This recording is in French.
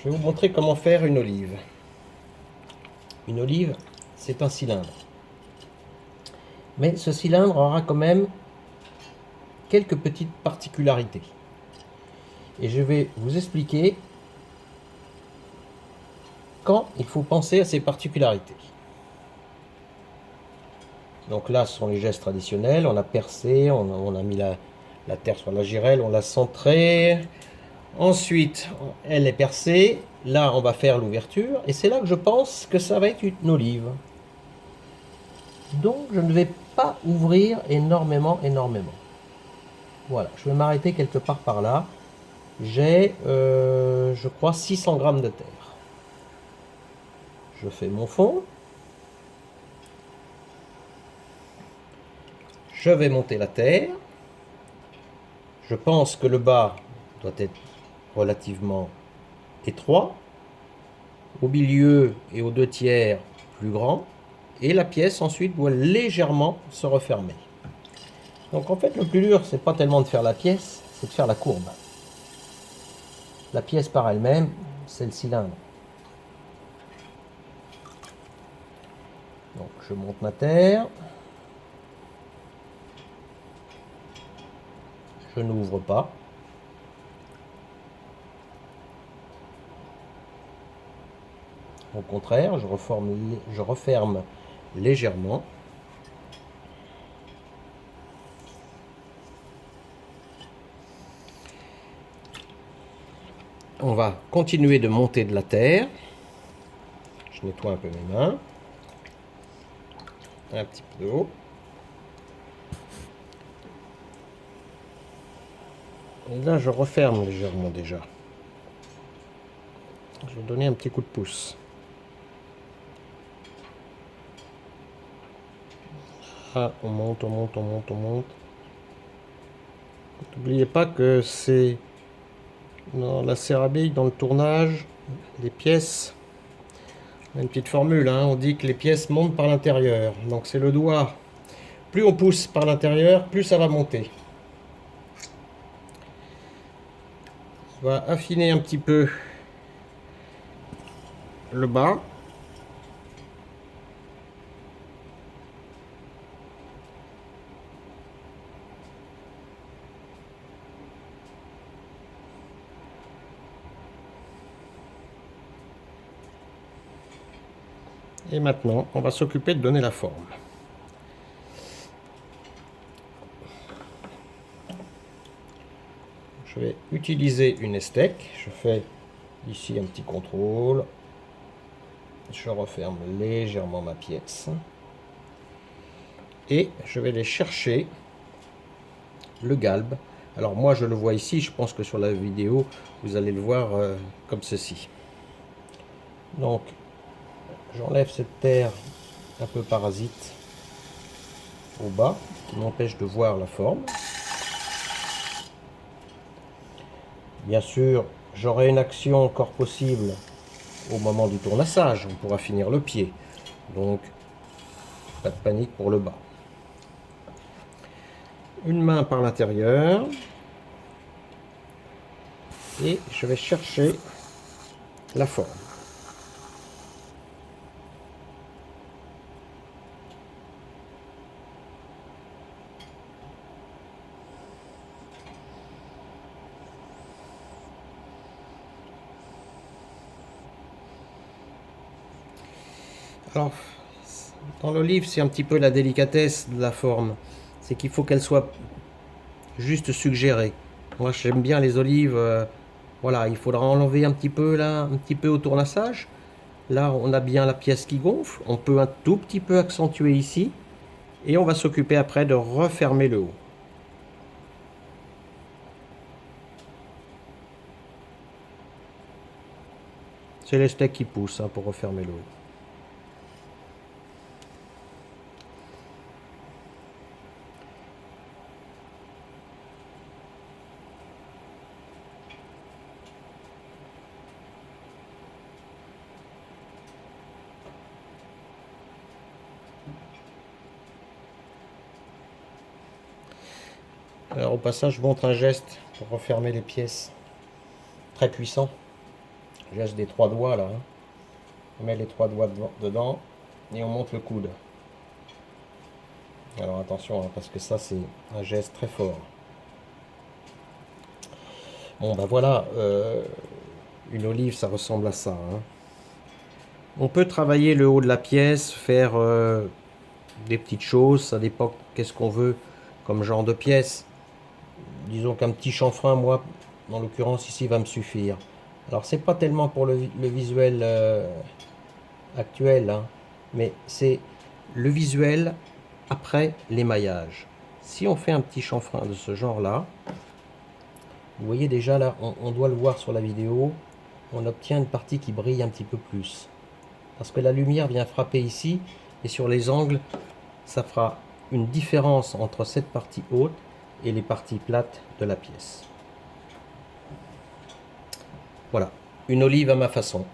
Je vais vous montrer comment faire une olive. Une olive, c'est un cylindre. Mais ce cylindre aura quand même quelques petites particularités. Et je vais vous expliquer quand il faut penser à ces particularités. Donc là, ce sont les gestes traditionnels. On a percé, on a mis la terre sur la girelle, on l'a centrée. Ensuite, elle est percée. Là, on va faire l'ouverture. Et c'est là que je pense que ça va être une olive. Donc, je ne vais pas ouvrir énormément. Voilà, je vais m'arrêter quelque part par là. J'ai, je crois, 600 grammes de terre. Je fais mon fond. Je vais monter la terre. Je pense que le bas doit être relativement étroit. Au milieu et aux 2/3 plus grand. Et la pièce ensuite doit légèrement se refermer. Donc en fait le plus dur c'est pas tellement de faire la pièce, c'est de faire la courbe. La pièce par elle-même, c'est le cylindre. Donc je monte ma terre. Je n'ouvre pas. Au contraire, je referme légèrement. On va continuer de monter de la terre. Je nettoie un peu mes mains. Un petit peu d'eau. Et là, je referme légèrement déjà. Je vais donner un petit coup de pouce. Ah, on monte. N'oubliez pas que c'est dans la céramique, dans le tournage, des pièces. Une petite formule, hein, on dit que les pièces montent par l'intérieur. Donc c'est le doigt. Plus on pousse par l'intérieur, plus ça va monter. On va affiner un petit peu le bas. Et maintenant, on va s'occuper de donner la forme. Je vais utiliser une estèque. Je fais ici un petit contrôle. Je referme légèrement ma pièce. Et je vais aller chercher le galbe. Alors moi je le vois ici, je pense que sur la vidéo vous allez le voir comme ceci. Donc j'enlève cette terre un peu parasite au bas qui m'empêche de voir la forme. Bien sûr j'aurai une action encore possible au moment du tournassage, on pourra finir le pied, donc pas de panique pour le bas. Une main par l'intérieur et je vais chercher la forme. Alors, dans l'olive, c'est un petit peu la délicatesse de la forme. C'est qu'il faut qu'elle soit juste suggérée. Moi, j'aime bien les olives. Voilà, il faudra enlever un petit peu là, un petit peu au tournassage. Là, on a bien la pièce qui gonfle. On peut un tout petit peu accentuer ici. Et on va s'occuper après de refermer le haut. C'est les steaks qui poussent hein, pour refermer le haut. Alors au passage, je montre un geste pour refermer les pièces. Très puissant. geste des 3 doigts là. Hein. On met les 3 doigts dedans et on monte le coude. Alors attention, hein, parce que ça c'est un geste très fort. Bon ben voilà, une olive ça ressemble à ça. Hein. On peut travailler le haut de la pièce, faire des petites choses, ça dépend qu'est-ce qu'on veut comme genre de pièce. Disons qu'un petit chanfrein, moi, en l'occurrence ici, va me suffire. Alors c'est pas tellement pour le visuel actuel, hein, mais c'est le visuel après l'émaillage. Si on fait un petit chanfrein de ce genre-là, vous voyez déjà là, on doit le voir sur la vidéo, on obtient une partie qui brille un petit peu plus. Parce que la lumière vient frapper ici, et sur les angles, ça fera une différence entre cette partie haute et les parties plates de la pièce. Voilà, une olive à ma façon.